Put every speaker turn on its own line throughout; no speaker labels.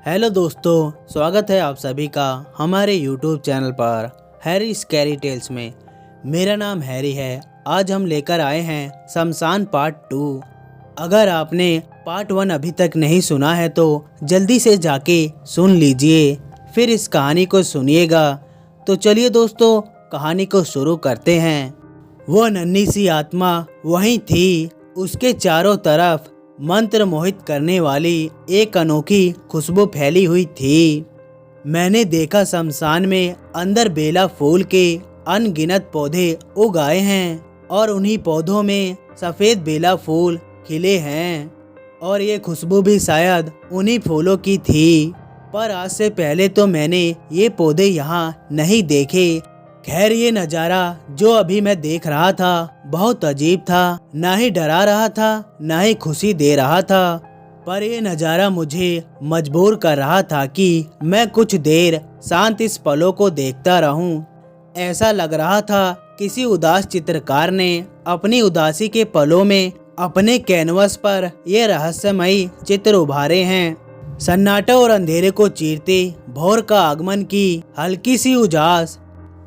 Hello दोस्तों, स्वागत है आप सभी का हमारे यूट्यूब चैनल पर हैरी स्कैरी टेल्स में। मेरा नाम हैरी है। आज हम लेकर आए हैं शमशान पार्ट 2। अगर आपने पार्ट 1 अभी तक नहीं सुना है तो जल्दी से जाके सुन लीजिए, फिर इस कहानी को सुनिएगा। तो चलिए दोस्तों, कहानी को शुरू करते हैं। वो नन्ही सी आत्मा वहीं थी। उसके चारों तरफ मंत्र मोहित करने वाली एक अनोखी खुशबू फैली हुई थी। मैंने देखा शमशान में अंदर बेला फूल के अनगिनत पौधे उगाए हैं और उन्हीं पौधों में सफेद बेला फूल खिले हैं और ये खुशबू भी शायद उन्हीं फूलों की थी। पर आज से पहले तो मैंने ये पौधे यहाँ नहीं देखे। खैर, ये नज़ारा जो अभी मैं देख रहा था बहुत अजीब था। ना ही डरा रहा था, ना ही खुशी दे रहा था, पर ये नज़ारा मुझे मजबूर कर रहा था कि मैं कुछ देर शांत इस पलों को देखता रहूं। ऐसा लग रहा था किसी उदास चित्रकार ने अपनी उदासी के पलों में अपने कैनवस पर ये रहस्यमयी चित्र उभारे हैं। सन्नाटा और अंधेरे को चीरते भोर का आगमन की हल्की सी उजास।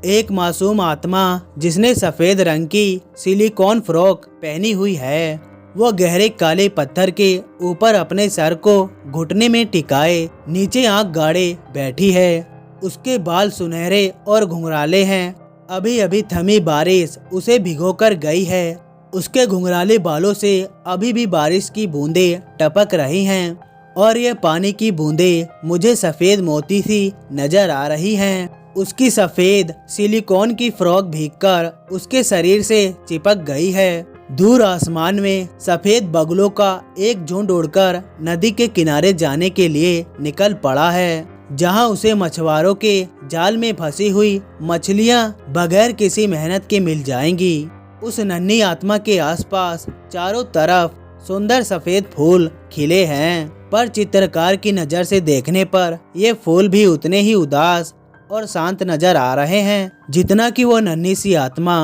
एक मासूम आत्मा जिसने सफेद रंग की सिलिकॉन फ्रॉक पहनी हुई है, वो गहरे काले पत्थर के ऊपर अपने सर को घुटने में टिकाए नीचे आंख गाड़े बैठी है। उसके बाल सुनहरे और घुंघराले हैं। अभी अभी थमी बारिश उसे भिगोकर गई है। उसके घुंघराले बालों से अभी भी बारिश की बूंदें टपक रही हैं और ये पानी की बूंदें मुझे सफेद मोती सी नजर आ रही हैं। उसकी सफेद सिलिकॉन की फ्रॉक भीगकर उसके शरीर से चिपक गई है। दूर आसमान में सफेद बगुलों का एक झुंड उड़कर नदी के किनारे जाने के लिए निकल पड़ा है, जहां उसे मछुआरों के जाल में फंसी हुई मछलियां बगैर किसी मेहनत के मिल जाएंगी। उस नन्ही आत्मा के आसपास चारों तरफ सुंदर सफेद फूल खिले हैं, पर चित्रकार की नजर से देखने पर ये फूल भी उतने ही उदास और शांत नजर आ रहे हैं जितना कि वो नन्ही सी आत्मा।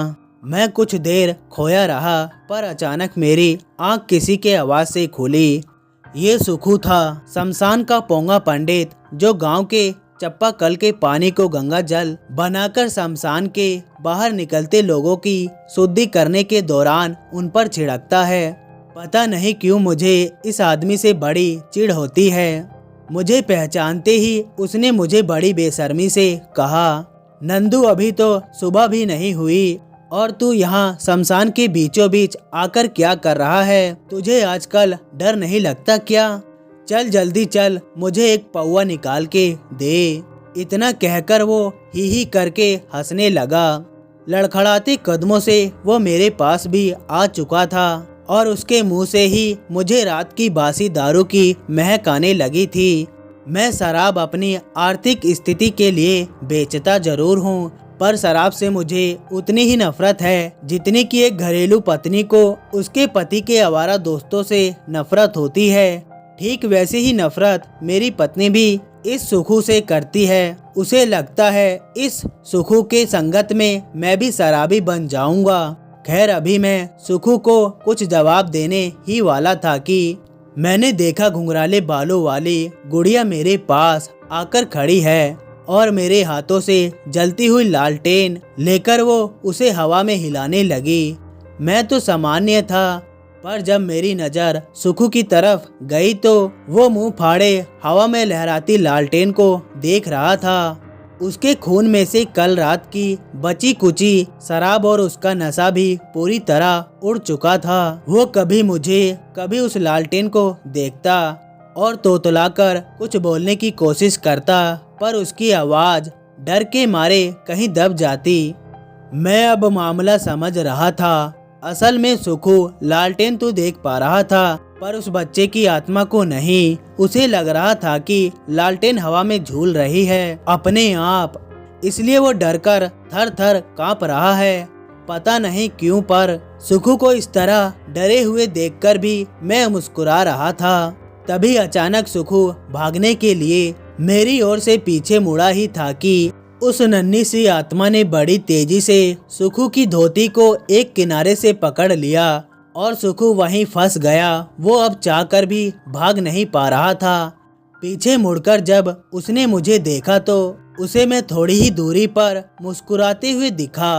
मैं कुछ देर खोया रहा, पर अचानक मेरी आंख किसी के आवाज से खुली। ये सुखू था, शमशान का पोंगा पंडित, जो गांव के चापाकल के पानी को गंगा जल बनाकर शमशान के बाहर निकलते लोगों की शुद्धि करने के दौरान उन पर छिड़कता है। पता नहीं क्यों मुझे इस आदमी से बड़ी चिढ़ होती है। मुझे पहचानते ही उसने मुझे बड़ी बेशर्मी से कहा, नंदू, अभी तो सुबह भी नहीं हुई और तू यहाँ शमशान के बीचों बीच आकर क्या कर रहा है? तुझे आजकल डर नहीं लगता क्या? चल जल्दी चल, मुझे एक पौवा निकाल के दे। इतना कहकर वो ही करके हंसने लगा। लड़खड़ाते कदमों से वो मेरे पास भी आ चुका था और उसके मुंह से ही मुझे रात की बासी दारू की महक आने लगी थी। मैं शराब अपनी आर्थिक स्थिति के लिए बेचता जरूर हूँ, पर शराब से मुझे उतनी ही नफरत है जितनी कि एक घरेलू पत्नी को उसके पति के आवारा दोस्तों से नफरत होती है। ठीक वैसी ही नफरत मेरी पत्नी भी इस सुखू से करती है। उसे लगता है इस सुखू के संगत में मैं भी शराबी बन जाऊंगा। खैर, अभी मैं सुखू को कुछ जवाब देने ही वाला था कि मैंने देखा घुंघराले बालों वाली गुड़िया मेरे पास आकर खड़ी है और मेरे हाथों से जलती हुई लालटेन लेकर वो उसे हवा में हिलाने लगी। मैं तो सामान्य था, पर जब मेरी नज़र सुखू की तरफ गई तो वो मुंह फाड़े हवा में लहराती लालटेन को देख रहा था। उसके खून में से कल रात की बची कुची शराब और उसका नशा भी पूरी तरह उड़ चुका था। वो कभी मुझे कभी उस लालटेन को देखता और तोतलाकर कुछ बोलने की कोशिश करता, पर उसकी आवाज डर के मारे कहीं दब जाती। मैं अब मामला समझ रहा था। असल में सुखू लालटेन तो देख पा रहा था, पर उस बच्चे की आत्मा को नहीं। उसे लग रहा था कि लालटेन हवा में झूल रही है अपने आप, इसलिए वो डरकर थर थर कांप रहा है। पता नहीं क्यों, पर सुखू को इस तरह डरे हुए देखकर भी मैं मुस्कुरा रहा था। तभी अचानक सुखू भागने के लिए मेरी ओर से पीछे मुड़ा ही था कि उस नन्ही सी आत्मा ने बड़ी तेजी से सुखू की धोती को एक किनारे से पकड़ लिया और सुखू वहीं फंस गया। वो अब चाहकर भी भाग नहीं पा रहा था। पीछे मुड़कर जब उसने मुझे देखा तो उसे मैं थोड़ी ही दूरी पर मुस्कुराते हुए दिखा।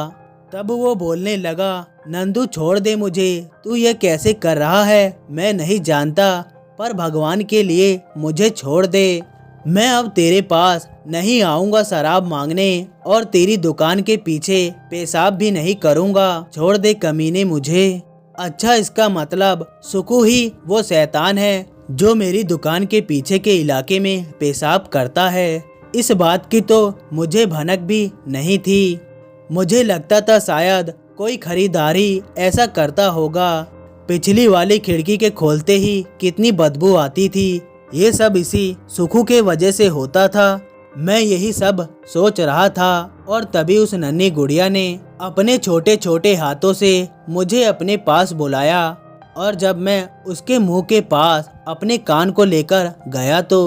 तब वो बोलने लगा, नंदू छोड़ दे मुझे, तू ये कैसे कर रहा है मैं नहीं जानता, पर भगवान के लिए मुझे छोड़ दे। मैं अब तेरे पास नहीं आऊँगा शराब मांगने और तेरी दुकान के पीछे पेशाब भी नहीं करूँगा। छोड़ दे कमीने मुझे। अच्छा, इसका मतलब सुखू ही वो शैतान है जो मेरी दुकान के पीछे के इलाके में पेशाब करता है। इस बात की तो मुझे भनक भी नहीं थी। मुझे लगता था शायद कोई खरीदारी ऐसा करता होगा। पिछली वाली खिड़की के खोलते ही कितनी बदबू आती थी। ये सब इसी सुखू के वजह से होता था। मैं यही सब सोच रहा था और तभी उस नन्ही गुड़िया ने अपने छोटे छोटे हाथों से मुझे अपने पास बुलाया और जब मैं उसके मुंह के पास अपने कान को लेकर गया तो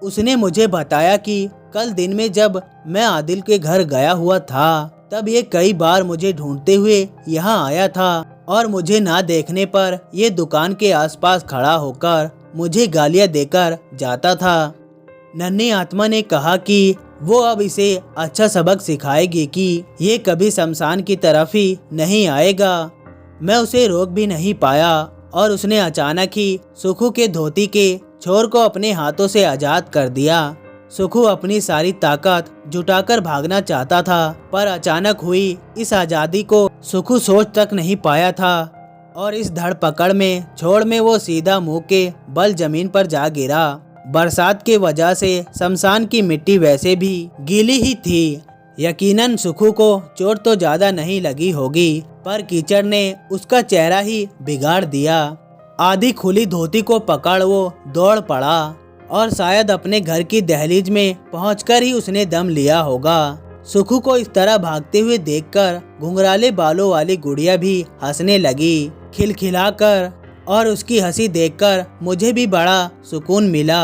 उसने मुझे बताया कि कल दिन में जब मैं आदिल के घर गया हुआ था तब ये कई बार मुझे ढूंढते हुए यहाँ आया था और मुझे ना देखने पर ये दुकान के आसपास खड़ा होकर मुझे गालियाँ देकर जाता था। नन्ही आत्मा ने कहा कि वो अब इसे अच्छा सबक सिखाएगी कि ये कभी शमशान की तरफ ही नहीं आएगा। मैं उसे रोक भी नहीं पाया और उसने अचानक ही सुखू के धोती के छोर को अपने हाथों से आजाद कर दिया। सुखू अपनी सारी ताकत जुटाकर भागना चाहता था, पर अचानक हुई इस आजादी को सुखू सोच तक नहीं पाया था और इस धड़ पकड़ में छोड़ में वो सीधा मुंह के बल जमीन पर जा गिरा। बरसात के वजह से शमशान की मिट्टी वैसे भी गीली ही थी। यकीनन सुखू को चोट तो ज्यादा नहीं लगी होगी, पर कीचड़ ने उसका चेहरा ही बिगाड़ दिया। आधी खुली धोती को पकड़ वो दौड़ पड़ा और शायद अपने घर की दहलीज में पहुंचकर ही उसने दम लिया होगा। सुखू को इस तरह भागते हुए देखकर घुंघराले बालों वाली गुड़िया भी हंसने लगी खिलखिलाकर और उसकी हंसी देखकर मुझे भी बड़ा सुकून मिला।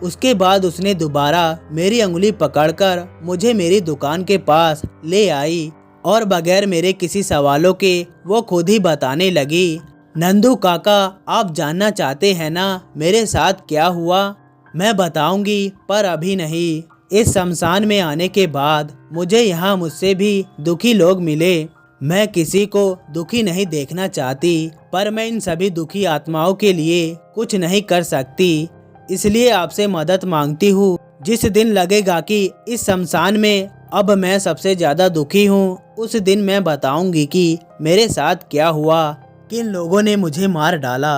उसके बाद उसने दोबारा मेरी उंगली पकड़कर मुझे मेरी दुकान के पास ले आई और बगैर मेरे किसी सवालों के वो खुद ही बताने लगी, नंदू काका, आप जानना चाहते हैं ना मेरे साथ क्या हुआ? मैं बताऊंगी, पर अभी नहीं। इस शमशान में आने के बाद मुझे यहाँ मुझसे भी दुखी लोग मिले। मैं किसी को दुखी नहीं देखना चाहती, पर मैं इन सभी दुखी आत्माओं के लिए कुछ नहीं कर सकती, इसलिए आपसे मदद मांगती हूँ। जिस दिन लगेगा कि इस शमशान में अब मैं सबसे ज्यादा दुखी हूँ, उस दिन मैं बताऊंगी कि मेरे साथ क्या हुआ, किन लोगों ने मुझे मार डाला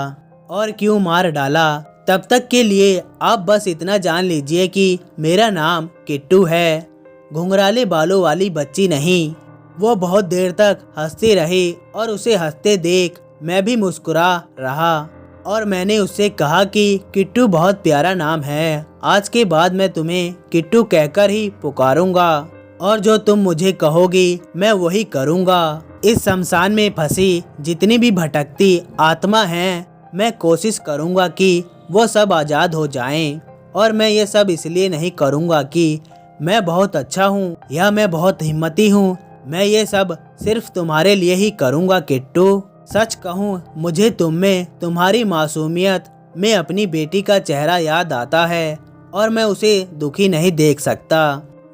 और क्यों मार डाला। तब तक के लिए आप बस इतना जान लीजिए कि मेरा नाम किट्टू है, घुंघराले बालों वाली बच्ची नहीं। वो बहुत देर तक हंसती रही और उसे हंसते देख मैं भी मुस्कुरा रहा और मैंने उससे कहा कि किट्टू बहुत प्यारा नाम है, आज के बाद मैं तुम्हें किट्टू कहकर ही पुकारूंगा और जो तुम मुझे कहोगी मैं वही करूंगा। इस शमशान में फंसी जितनी भी भटकती आत्मा हैं, मैं कोशिश करूंगा कि वो सब आज़ाद हो जाएं और मैं ये सब इसलिए नहीं करूंगा कि मैं बहुत अच्छा हूँ या मैं बहुत हिम्मती हूँ। मैं ये सब सिर्फ तुम्हारे लिए ही करूंगा किट्टू। सच कहूँ, मुझे तुम में तुम्हारी मासूमियत में अपनी बेटी का चेहरा याद आता है और मैं उसे दुखी नहीं देख सकता।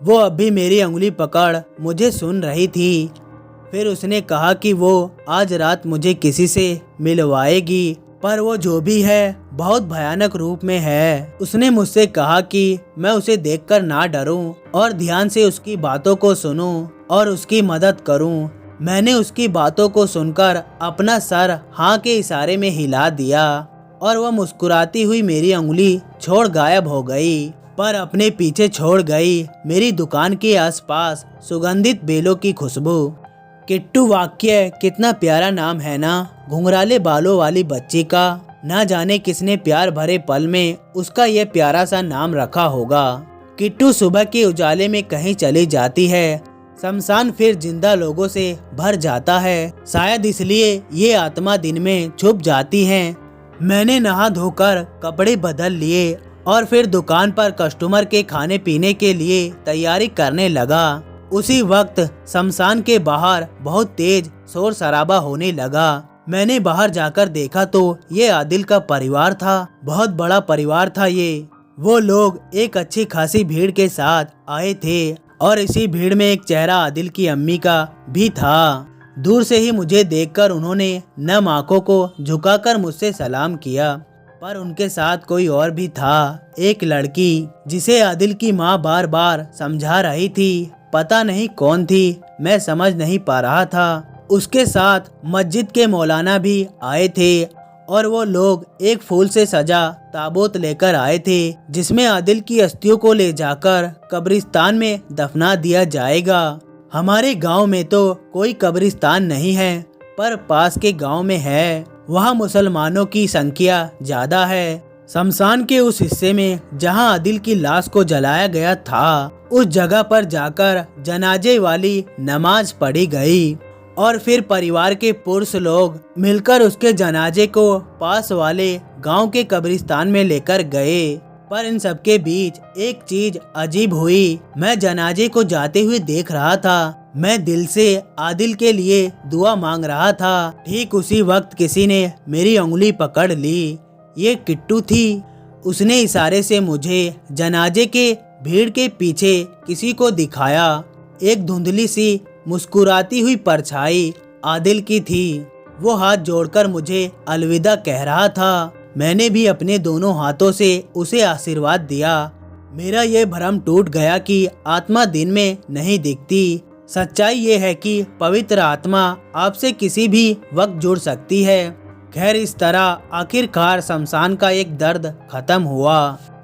वो अब भी मेरी उंगली पकड़ मुझे सुन रही थी। फिर उसने कहा कि वो आज रात मुझे किसी से मिलवाएगी, पर वो जो भी है बहुत भयानक रूप में है। उसने मुझसे कहा कि मैं उसे देखकर ना डरूं और ध्यान से उसकी बातों को सुनूं और उसकी मदद करूं। मैंने उसकी बातों को सुनकर अपना सर हाँ के इशारे में हिला दिया और वह मुस्कुराती हुई मेरी उंगली छोड़ गायब हो गई, पर अपने पीछे छोड़ गई मेरी दुकान के आसपास सुगंधित बेलों की खुशबू। किट्टू वाक्य कितना प्यारा नाम है ना, घुंघराले बालों वाली बच्ची का। ना जाने किसने प्यार भरे पल में उसका यह प्यारा सा नाम रखा होगा। किट्टू सुबह के उजाले में कहीं चली जाती है, शमशान फिर जिंदा लोगों से भर जाता है। शायद इसलिए ये आत्मा दिन में छुप जाती हैं। मैंने नहा धोकर कपड़े बदल लिए और फिर दुकान पर कस्टमर के खाने पीने के लिए तैयारी करने लगा। उसी वक्त शमशान के बाहर बहुत तेज शोर शराबा होने लगा। मैंने बाहर जाकर देखा तो ये आदिल का परिवार था। बहुत बड़ा परिवार था ये। वो लोग एक अच्छी खासी भीड़ के साथ आए थे और इसी भीड़ में एक चेहरा आदिल की अम्मी का भी था। दूर से ही मुझे देखकर उन्होंने नम आंखों को झुकाकर मुझसे सलाम किया, पर उनके साथ कोई और भी था, एक लड़की जिसे आदिल की माँ बार बार समझा रही थी। पता नहीं कौन थी, मैं समझ नहीं पा रहा था। उसके साथ मस्जिद के मौलाना भी आए थे और वो लोग एक फूल से सजा ताबूत लेकर आए थे, जिसमें आदिल की अस्थियों को ले जाकर कब्रिस्तान में दफना दिया जाएगा। हमारे गांव में तो कोई कब्रिस्तान नहीं है, पर पास के गांव में है। वहां मुसलमानों की संख्या ज्यादा है। शमशान के उस हिस्से में जहां आदिल की लाश को जलाया गया था, उस जगह पर जाकर जनाजे वाली नमाज पढ़ी गई और फिर परिवार के पुरुष लोग मिलकर उसके जनाजे को पास वाले गांव के कब्रिस्तान में लेकर गए। पर इन सबके बीच एक चीज अजीब हुई। मैं जनाजे को जाते हुए देख रहा था। मैं दिल से आदिल के लिए दुआ मांग रहा था। ठीक उसी वक्त किसी ने मेरी उंगली पकड़ ली। ये किट्टू थी। उसने इशारे से मुझे जनाजे के भीड़ के पीछे किसी को दिखाया। एक धुंधली सी मुस्कुराती हुई परछाई आदिल की थी। वो हाथ जोड़कर मुझे अलविदा कह रहा था। मैंने भी अपने दोनों हाथों से उसे आशीर्वाद दिया। मेरा ये भ्रम टूट गया कि आत्मा दिन में नहीं दिखती। सच्चाई ये है कि पवित्र आत्मा आपसे किसी भी वक्त जुड़ सकती है। खैर, इस तरह आखिरकार शमशान का एक दर्द खत्म हुआ।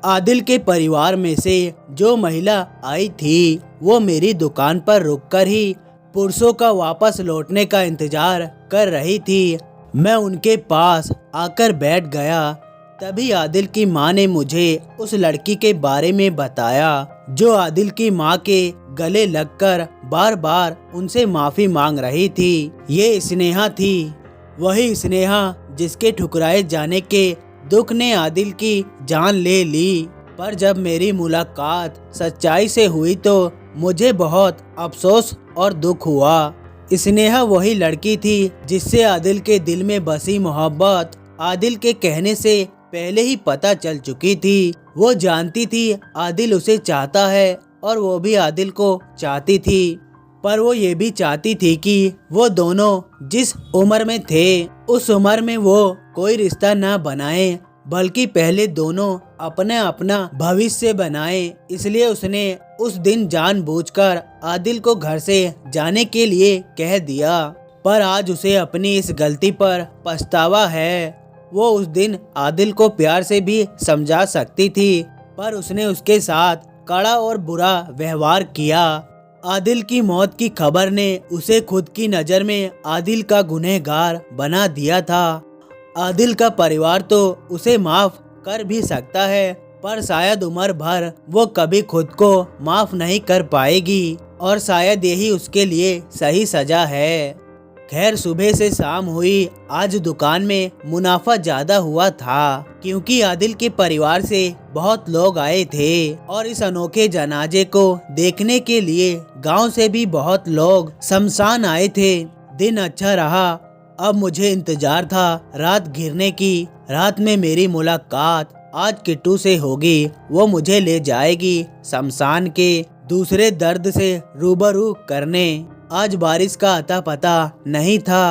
आदिल के परिवार में से जो महिला आई थी, वो मेरी दुकान पर रुककर ही पुरुषों का वापस लौटने का इंतजार कर रही थी। मैं उनके पास आकर बैठ गया। तभी आदिल की माँ ने मुझे उस लड़की के बारे में बताया, जो आदिल की माँ के गले लगकर बार बार उनसे माफी मांग रही थी। ये स्नेहा थी, वही स्नेहा जिसके ठुकराए जाने के दुख ने आदिल की जान ले ली। पर जब मेरी मुलाकात सच्चाई से हुई तो मुझे बहुत अफसोस और दुख हुआ। स्नेहा वही लड़की थी जिससे आदिल के दिल में बसी मोहब्बत आदिल के कहने से पहले ही पता चल चुकी थी। वो जानती थी आदिल उसे चाहता है और वो भी आदिल को चाहती थी। पर वो ये भी चाहती थी कि वो दोनों जिस उम्र में थे, उस उम्र में वो कोई रिश्ता न बनाए, बल्कि पहले दोनों अपना अपना भविष्य बनाए। इसलिए उसने उस दिन जानबूझकर आदिल को घर से जाने के लिए कह दिया। पर आज उसे अपनी इस गलती पर पछतावा है। वो उस दिन आदिल को प्यार से भी समझा सकती थी, पर उसने उसके साथ कड़ा और बुरा व्यवहार किया। आदिल की मौत की खबर ने उसे खुद की नज़र में आदिल का गुनहगार बना दिया था। आदिल का परिवार तो उसे माफ कर भी सकता है, पर शायद उम्र भर वो कभी खुद को माफ नहीं कर पाएगी और शायद यही उसके लिए सही सजा है। खैर, सुबह से शाम हुई। आज दुकान में मुनाफा ज्यादा हुआ था, क्योंकि आदिल के परिवार से बहुत लोग आए थे और इस अनोखे जनाजे को देखने के लिए गांव से भी बहुत लोग शमशान आए थे। दिन अच्छा रहा। अब मुझे इंतजार था रात घिरने की। रात में मेरी मुलाकात आज किट्टू से होगी। वो मुझे ले जाएगी शमशान के दूसरे दर्द से रूबरू करने। आज बारिश का अता पता नहीं था।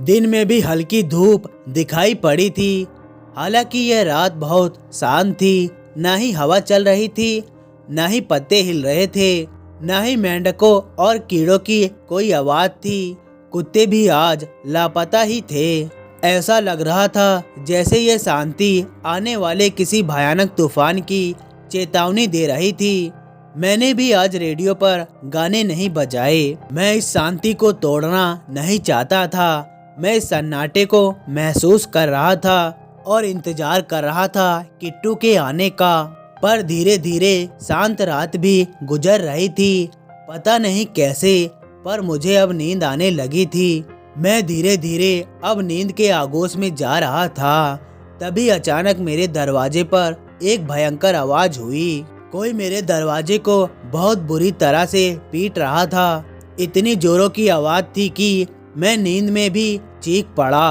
दिन में भी हल्की धूप दिखाई पड़ी थी। हालांकि यह रात बहुत शांत थी। न ही हवा चल रही थी, न ही पत्ते हिल रहे थे, न ही मेंढकों और कीड़ों की कोई आवाज थी। कुत्ते भी आज लापता ही थे। ऐसा लग रहा था जैसे ये शांति आने वाले किसी भयानक तूफान की चेतावनी दे रही थी। मैंने भी आज रेडियो पर गाने नहीं बजाए। मैं इस शांति को तोड़ना नहीं चाहता था। मैं इस सन्नाटे को महसूस कर रहा था और इंतजार कर रहा था किट्टू के आने का। पर धीरे धीरे शांत रात भी गुजर रही थी। पता नहीं कैसे, पर मुझे अब नींद आने लगी थी। मैं धीरे धीरे अब नींद के आगोश में जा रहा था। तभी अचानक मेरे दरवाजे पर एक भयंकर आवाज हुई। कोई मेरे दरवाजे को बहुत बुरी तरह से पीट रहा था। इतनी जोरों की आवाज थी कि मैं नींद में भी चीख पड़ा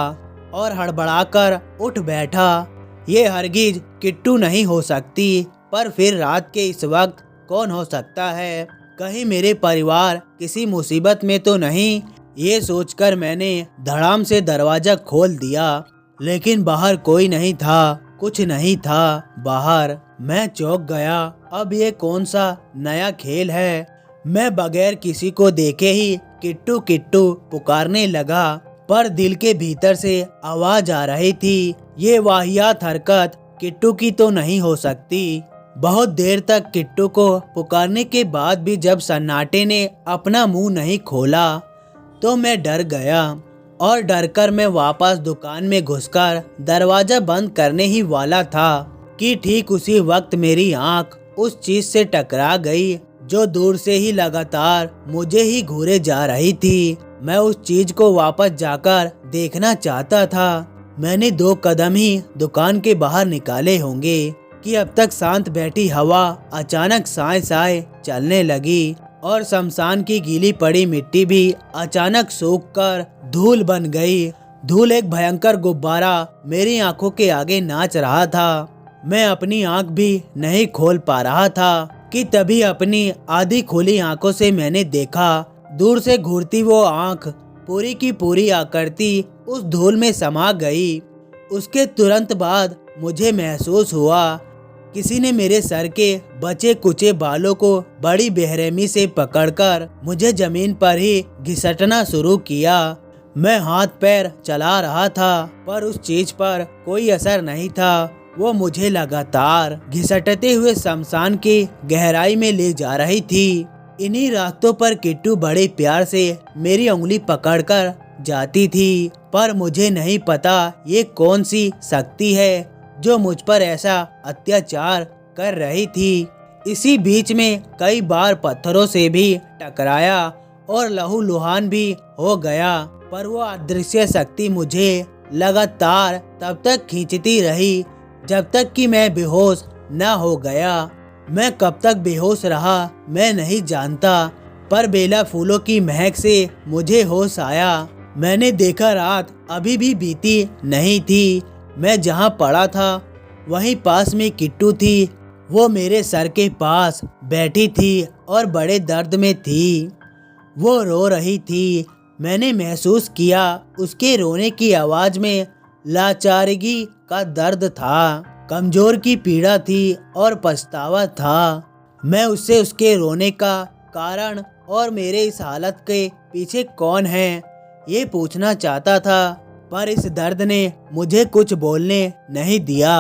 और हड़बड़ाकर उठ बैठा। ये हरगिज किट्टू नहीं हो सकती, पर फिर रात के इस वक्त कौन हो सकता है? कहीं मेरे परिवार किसी मुसीबत में तो नहीं? ये सोचकर मैंने धड़ाम से दरवाजा खोल दिया, लेकिन बाहर कोई नहीं था, कुछ नहीं था बाहर। मैं चौंक गया। अब ये कौन सा नया खेल है? मैं बगैर किसी को देखे ही किट्टू किट्टू पुकारने लगा, पर दिल के भीतर से आवाज आ रही थी, ये वाहियात हरकत किट्टू की तो नहीं हो सकती। बहुत देर तक किट्टू को पुकारने के बाद भी जब सन्नाटे ने अपना मुंह नहीं खोला तो मैं डर गया और डरकर मैं वापस दुकान में घुसकर दरवाजा बंद करने ही वाला था कि ठीक उसी वक्त मेरी आंख उस चीज से टकरा गई जो दूर से ही लगातार मुझे ही घूरे जा रही थी। मैं उस चीज को वापस जाकर देखना चाहता था। मैंने 2 कदम ही दुकान के बाहर निकाले होंगे कि अब तक शांत बैठी हवा अचानक साए साए चलने लगी और शमशान की गीली पड़ी मिट्टी भी अचानक सूखकर धूल बन गई। धूल एक भयंकर गुब्बारा मेरी आंखों के आगे नाच रहा था। मैं अपनी आंख भी नहीं खोल पा रहा था कि तभी अपनी आधी खुली आंखों से मैंने देखा दूर से घूरती वो आंख पूरी की पूरी आकृति उस धूल में समा गई। उसके तुरंत बाद मुझे महसूस हुआ किसी ने मेरे सर के बचे कुचे बालों को बड़ी बेरहमी से पकड़कर मुझे जमीन पर ही घिसटना शुरू किया। मैं हाथ पैर चला रहा था पर उस चीज पर कोई असर नहीं था। वो मुझे लगातार घिसटते हुए शमशान की गहराई में ले जा रही थी। इन्हीं रास्तों पर किट्टू बड़े प्यार से मेरी उंगली पकड़कर जाती थी, पर मुझे नहीं पता ये कौन सी शक्ति है जो मुझ पर ऐसा अत्याचार कर रही थी। इसी बीच में कई बार पत्थरों से भी टकराया और लहूलुहान भी हो गया, पर वो अदृश्य शक्ति मुझे लगातार तब तक खींचती रही जब तक कि मैं बेहोश न हो गया। मैं कब तक बेहोश रहा मैं नहीं जानता, पर बेला फूलों की महक से मुझे होश आया। मैंने देखा रात अभी भी बीती नहीं थी। मैं जहाँ पड़ा था वहीं पास में किट्टू थी। वो मेरे सर के पास बैठी थी और बड़े दर्द में थी। वो रो रही थी। मैंने महसूस किया उसके रोने की आवाज में लाचारगी का दर्द था, कमजोर की पीड़ा थी और पछतावा था। मैं उससे उसके रोने का कारण और मेरे इस हालत के पीछे कौन है ये पूछना चाहता था, पर इस दर्द ने मुझे कुछ बोलने नहीं दिया।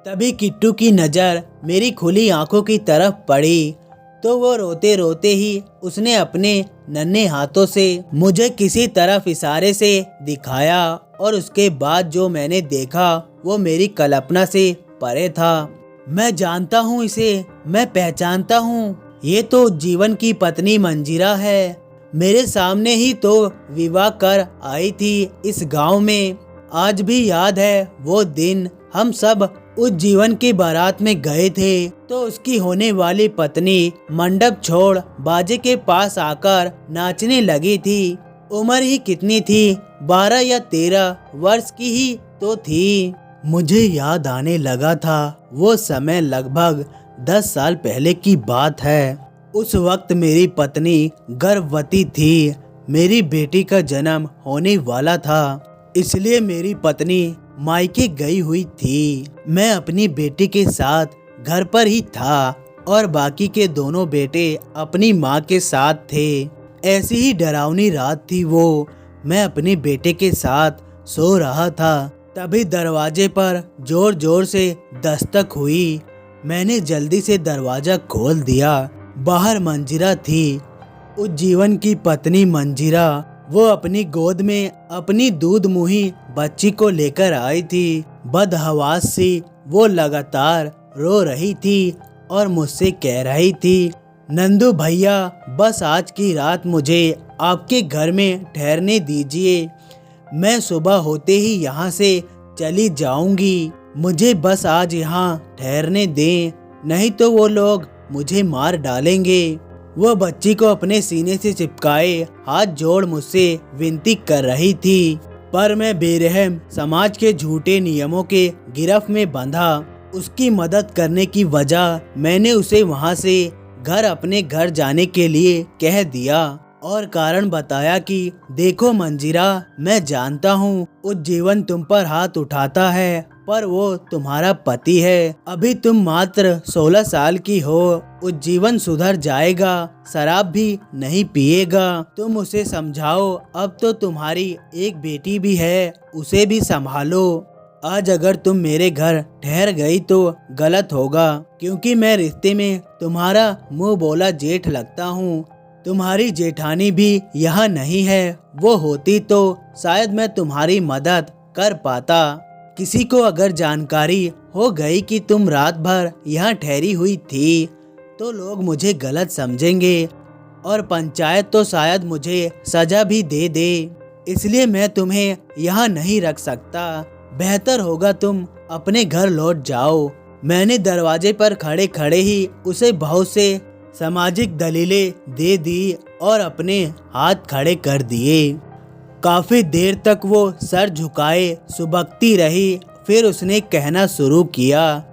तभी किट्टू की नज़र मेरी खुली आंखों की तरफ पड़ी तो वो रोते रोते ही उसने अपने नन्हे हाथों से मुझे किसी तरफ इशारे से दिखाया और उसके बाद जो मैंने देखा वो मेरी कल्पना से परे था। मैं जानता हूँ इसे, मैं पहचानता हूँ। ये तो जीवन की पत्नी मंजीरा है। मेरे सामने ही तो विवाह कर आई थी इस गांव में। आज भी याद है वो दिन, हम सब उस जीवन की बारात में गए थे तो उसकी होने वाली पत्नी मंडप छोड़ बाजे के पास आकर नाचने लगी थी। उम्र ही कितनी थी, 12 या 13 वर्ष की ही तो थी। मुझे याद आने लगा था वो समय लगभग 10 साल पहले की बात है। उस वक्त मेरी पत्नी गर्भवती थी। मेरी बेटी का जन्म होने वाला था, इसलिए मेरी पत्नी मायके गई हुई थी। मैं अपनी बेटी के साथ घर पर ही था और बाकी के दोनों बेटे अपनी माँ के साथ थे। ऐसी ही डरावनी रात थी वो। मैं अपने बेटे के साथ सो रहा था, तभी दरवाजे पर जोर जोर से दस्तक हुई। मैंने जल्दी से दरवाजा खोल दिया। बाहर मंजीरा थी, उस जीवन की पत्नी मंजीरा। वो अपनी गोद में अपनी दूध मुही बच्ची को लेकर आई थी। बदहवास सी वो लगातार रो रही थी और मुझसे कह रही थी, नंदू भैया बस आज की रात मुझे आपके घर में ठहरने दीजिए। मैं सुबह होते ही यहाँ से चली जाऊंगी। मुझे बस आज यहाँ ठहरने दें, नहीं तो वो लोग मुझे मार डालेंगे। वो बच्ची को अपने सीने से चिपकाए हाथ जोड़ मुझसे विनती कर रही थी, पर मैं बेरहम समाज के झूठे नियमों के गिरफ्त में बंधा उसकी मदद करने की वजह मैंने उसे वहाँ से अपने घर जाने के लिए कह दिया और कारण बताया कि देखो मंजीरा, मैं जानता हूँ उज्जीवन तुम पर हाथ उठाता है, पर वो तुम्हारा पति है। अभी तुम मात्र 16 साल की हो। उज्जीवन सुधर जाएगा, शराब भी नहीं पिएगा। तुम उसे समझाओ। अब तो तुम्हारी एक बेटी भी है, उसे भी संभालो। आज अगर तुम मेरे घर ठहर गई तो गलत होगा, क्योंकि मैं रिश्ते में तुम्हारा मुंह बोला जेठ लगता हूँ। तुम्हारी जेठानी भी यहाँ नहीं है, वो होती तो शायद मैं तुम्हारी मदद कर पाता। किसी को अगर जानकारी हो गई कि तुम रात भर यहाँ ठहरी हुई थी तो लोग मुझे गलत समझेंगे और पंचायत तो शायद मुझे सजा भी दे दे। इसलिए मैं तुम्हें यहाँ नहीं रख सकता। बेहतर होगा तुम अपने घर लौट जाओ। मैंने दरवाजे पर खड़े खड़े ही उसे बहुत से सामाजिक दलीलें दे दी और अपने हाथ खड़े कर दिए। काफी देर तक वो सर झुकाए सुबकती रही। फिर उसने कहना शुरू किया,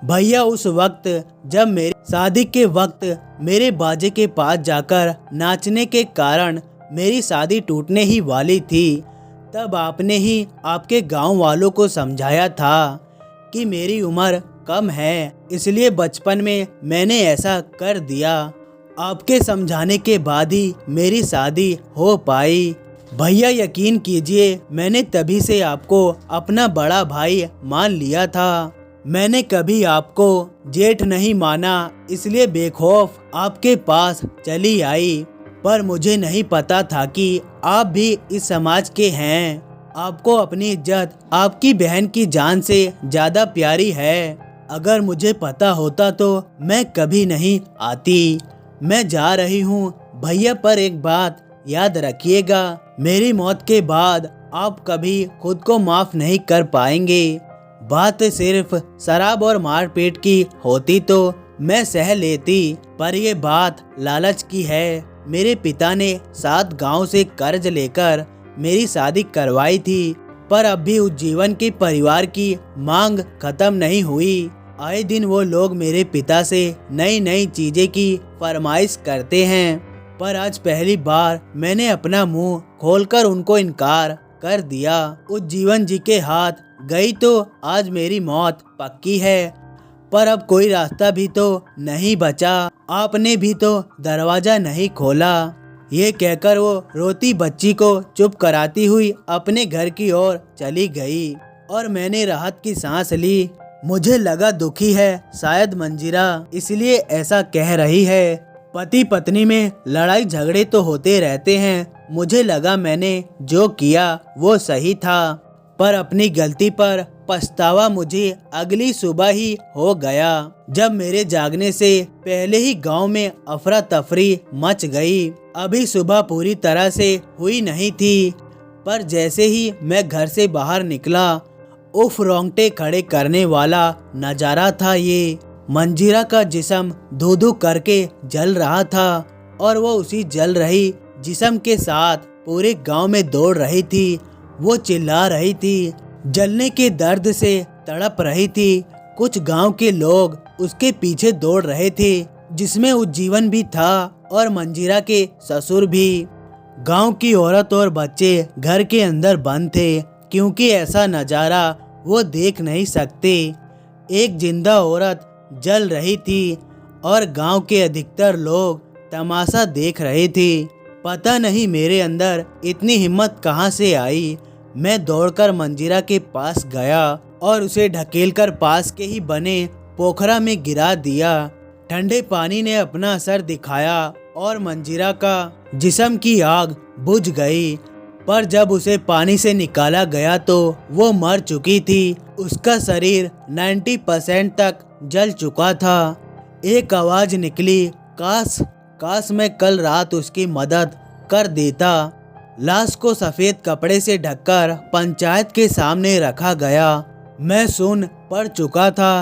भैया उस वक्त जब मेरी शादी के वक्त मेरे बाजे के पास जाकर नाचने के कारण मेरी शादी टूटने ही वाली थी, तब आपने ही आपके गांव वालों को समझाया था कि मेरी उम्र कम है, इसलिए बचपन में मैंने ऐसा कर दिया। आपके समझाने के बाद ही मेरी शादी हो पाई। भैया यकीन कीजिए, मैंने तभी से आपको अपना बड़ा भाई मान लिया था। मैंने कभी आपको जेठ नहीं माना, इसलिए बेखौफ आपके पास चली आई। पर मुझे नहीं पता था कि आप भी इस समाज के हैं। आपको अपनी इज्जत आपकी बहन की जान से ज्यादा प्यारी है। अगर मुझे पता होता तो मैं कभी नहीं आती। मैं जा रही हूँ भैया, पर एक बात याद रखिएगा, मेरी मौत के बाद आप कभी खुद को माफ नहीं कर पाएंगे। बात सिर्फ शराब और मारपीट की होती तो मैं सह लेती, पर ये बात लालच की है। मेरे पिता ने 7 गांव से कर्ज लेकर मेरी शादी करवाई थी, पर अब भी उज्जीवन के परिवार की मांग खत्म नहीं हुई। आए दिन वो लोग मेरे पिता से नई नई चीजें की फरमाइश करते हैं, पर आज पहली बार मैंने अपना मुंह खोलकर उनको इनकार कर दिया। उज्जीवन जी के हाथ गई तो आज मेरी मौत पक्की है, पर अब कोई रास्ता भी तो नहीं बचा। आपने भी तो दरवाजा नहीं खोला। ये कहकर वो रोती बच्ची को चुप कराती हुई अपने घर की ओर चली गई और मैंने राहत की सांस ली। मुझे लगा दुखी है शायद मंजीरा, इसलिए ऐसा कह रही है। पति पत्नी में लड़ाई झगड़े तो होते रहते हैं। मुझे लगा मैंने जो किया वो सही था, पर अपनी गलती पर पछतावा मुझे अगली सुबह ही हो गया, जब मेरे जागने से पहले ही गांव में अफरा तफरी मच गई। अभी सुबह पूरी तरह से हुई नहीं थी, पर जैसे ही मैं घर से बाहर निकला, उफ, रोंगटे खड़े करने वाला नजारा था ये। मंजीरा का जिस्म धू धू करके जल रहा था और वो उसी जल रही जिस्म के साथ पूरे गांव में दौड़ रही थी। वो चिल्ला रही थी, जलने के दर्द से तड़प रही थी। कुछ गांव के लोग उसके पीछे दौड़ रहे थे, जिसमें उज्जीवन भी था और मंजीरा के ससुर भी। गांव की औरत और बच्चे घर के अंदर बंद थे, क्योंकि ऐसा नजारा वो देख नहीं सकते। एक जिंदा औरत जल रही थी और गांव के अधिकतर लोग तमाशा देख रहे थे। पता नहीं मेरे अंदर इतनी हिम्मत कहां से आई। मैं दौड़कर मंजीरा के पास गया और उसे ढकेलकर पास के ही बने पोखरा में गिरा दिया। ठंडे पानी ने अपना असर दिखाया और मंजीरा का जिस्म की आग बुझ गई, पर जब उसे पानी से निकाला गया तो वो मर चुकी थी। उसका शरीर 90% तक जल चुका था। एक आवाज निकली, काश मैं कल रात उसकी मदद कर देता। लाश को सफेद कपड़े से ढककर पंचायत के सामने रखा गया। मैं सुन पड़ चुका था।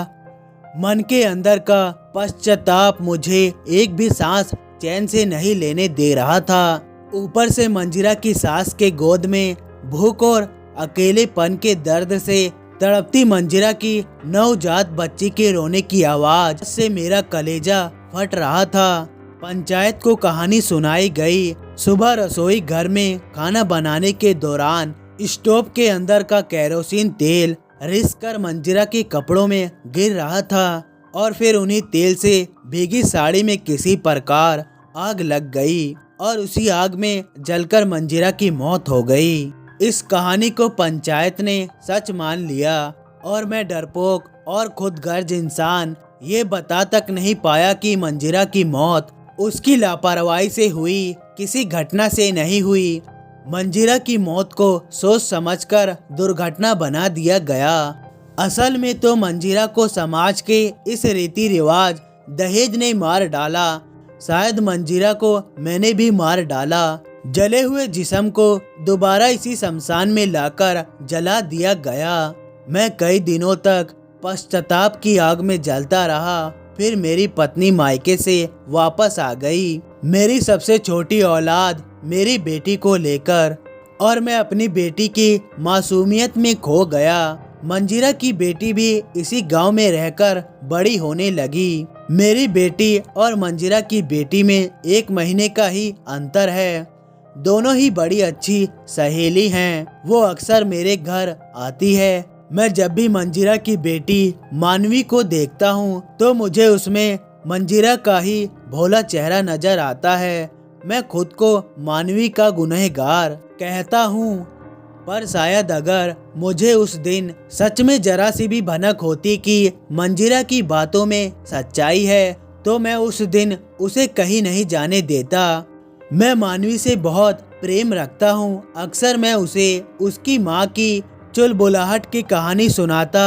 मन के अंदर का पश्चाताप मुझे एक भी सांस चैन से नहीं लेने दे रहा था। ऊपर से मंजीरा की सास के गोद में भूख और अकेलेपन के दर्द से तड़पती मंजीरा की नवजात बच्ची के रोने की आवाज से मेरा कलेजा फट रहा था। पंचायत को कहानी सुनाई गई। सुबह रसोई घर में खाना बनाने के दौरान स्टोव के अंदर का केरोसिन तेल रिस कर मंजीरा के कपड़ों में गिर रहा था और फिर उन्हीं तेल से भीगी साड़ी में किसी प्रकार आग लग गई और उसी आग में जलकर मंजीरा की मौत हो गई। इस कहानी को पंचायत ने सच मान लिया और मैं डरपोक और खुदगर्ज इंसान ये बता तक नहीं पाया कि मंजीरा की मौत उसकी लापरवाही से हुई, किसी घटना से नहीं हुई। मंजीरा की मौत को सोच समझकर दुर्घटना बना दिया गया। असल में तो मंजीरा को समाज के इस रीति रिवाज दहेज ने मार डाला। शायद मंजीरा को मैंने भी मार डाला। जले हुए जिस्म को दोबारा इसी शमशान में लाकर जला दिया गया। मैं कई दिनों तक पश्चाताप की आग में जलता रहा। फिर मेरी पत्नी मायके से वापस आ गई, मेरी सबसे छोटी औलाद मेरी बेटी को लेकर, और मैं अपनी बेटी की मासूमियत में खो गया। मंजीरा की बेटी भी इसी गांव में रहकर बड़ी होने लगी। मेरी बेटी और मंजीरा की बेटी में 1 महीने का ही अंतर है। दोनों ही बड़ी अच्छी सहेली हैं। वो अक्सर मेरे घर आती है। मैं जब भी मंजीरा की बेटी मानवी को देखता हूँ तो मुझे उसमें मंजीरा का ही भोला चेहरा नजर आता है। मैं खुद को मानवी का गुनहगार कहता हूँ, पर शायद अगर मुझे उस दिन सच में जरा सी भी भनक होती कि मंजीरा की बातों में सच्चाई है तो मैं उस दिन उसे कहीं नहीं जाने देता। मैं मानवी से बहुत प्रेम रखता हूँ। अक्सर मैं उसे उसकी माँ की चुलबुलाहट की कहानी सुनाता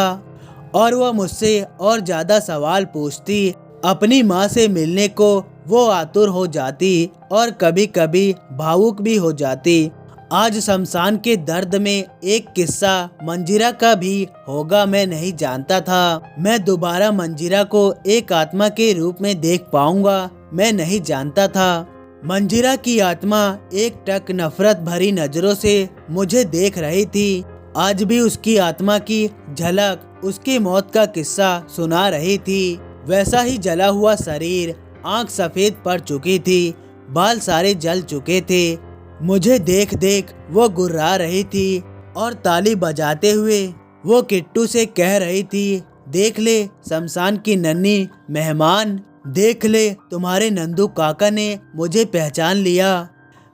और वह मुझसे और ज्यादा सवाल पूछती। अपनी माँ से मिलने को वो आतुर हो जाती और कभी कभी भावुक भी हो जाती। आज शमशान के दर्द में एक किस्सा मंजीरा का भी होगा, मैं नहीं जानता था। मैं दोबारा मंजीरा को एक आत्मा के रूप में देख पाऊंगा, मैं नहीं जानता था। मंजीरा की आत्मा एक टक नफरत भरी नजरों से मुझे देख रही थी। आज भी उसकी आत्मा की झलक उसकी मौत का किस्सा सुना रही थी। वैसा ही जला हुआ शरीर, आंख सफेद पड़ चुकी थी, बाल सारे जल चुके थे। मुझे देख देख वो गुर्रा रही थी और ताली बजाते हुए वो किट्टू से कह रही थी, देख ले शमशान की नन्ही मेहमान, देख ले तुम्हारे नंदू काका ने मुझे पहचान लिया।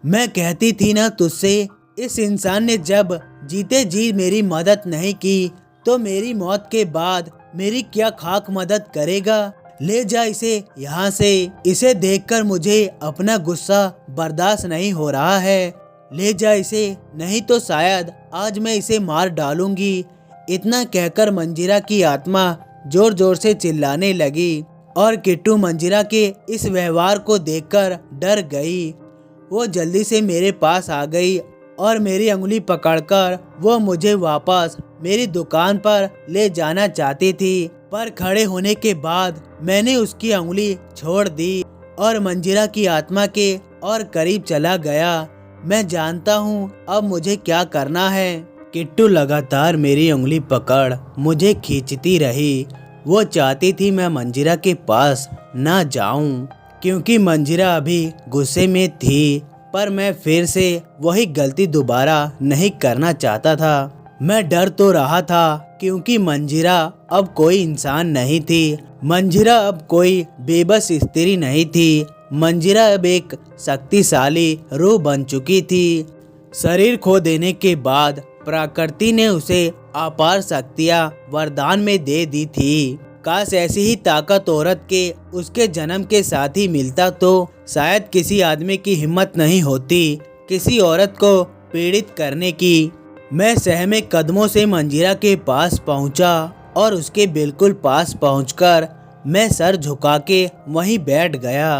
मैं कहती थी ना तुझसे, इस इंसान ने जब जीते जी मेरी मदद नहीं की तो मेरी मौत के बाद मेरी क्या खाक मदद करेगा। ले जा इसे यहाँ से। इसे देखकर मुझे अपना गुस्सा बर्दाश्त नहीं हो रहा है। ले जा इसे, नहीं तो शायद आज मैं इसे मार डालूंगी। इतना कहकर मंजीरा की आत्मा जोर जोर से चिल्लाने लगी और किट्टू मंजीरा के इस व्यवहार को देखकर डर गई। वो जल्दी से मेरे पास आ गई और मेरी उंगली पकड़कर वो मुझे वापस मेरी दुकान पर ले जाना चाहती थी, पर खड़े होने के बाद मैंने उसकी उंगली छोड़ दी और मंजीरा की आत्मा के और करीब चला गया। मैं जानता हूँ अब मुझे क्या करना है। किट्टू लगातार मेरी उंगली पकड़ मुझे खींचती रही। वो चाहती थी मैं मंजीरा के पास ना जाऊं क्योंकि मंजीरा अभी गुस्से में थी, पर मैं फिर से वही गलती दोबारा नहीं करना चाहता था। मैं डर तो रहा था क्योंकि मंजीरा अब कोई इंसान नहीं थी। मंजीरा अब कोई बेबस स्त्री नहीं थी। मंजीरा अब एक शक्तिशाली रूह बन चुकी थी। शरीर खो देने के बाद प्रकृति ने उसे अपार शक्तियाँ वरदान में दे दी थी। काश ऐसी ही ताकत औरत के उसके जन्म के साथ ही मिलता तो शायद किसी आदमी की हिम्मत नहीं होती किसी औरत को पीड़ित करने की। मैं सहमे कदमों से मंजीरा के पास पहुंचा और उसके बिल्कुल पास पहुंचकर मैं सर झुका के वहीं बैठ गया।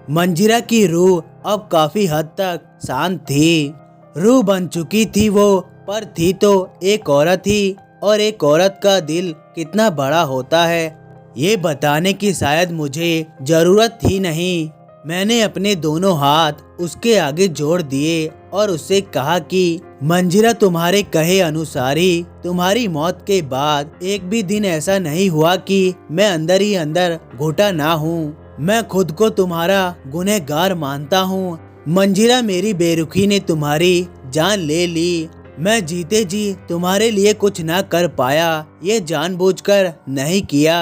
मंजीरा की रूह अब काफी हद तक शांत थी। रूह बन चुकी थी वो, पर थी तो एक औरत ही, और एक औरत का दिल कितना बड़ा होता है ये बताने की शायद मुझे जरूरत ही नहीं। मैंने अपने दोनों हाथ उसके आगे जोड़ दिए और उससे कहा कि मंजिरा, तुम्हारे कहे अनुसार ही तुम्हारी मौत के बाद एक भी दिन ऐसा नहीं हुआ कि मैं अंदर ही अंदर घुटा ना हूँ। मैं खुद को तुम्हारा गुनहगार मानता हूँ। मंजिरा, मेरी बेरुखी ने तुम्हारी जान ले ली। मैं जीते जी तुम्हारे लिए कुछ ना कर पाया, ये जानबूझकर नहीं किया,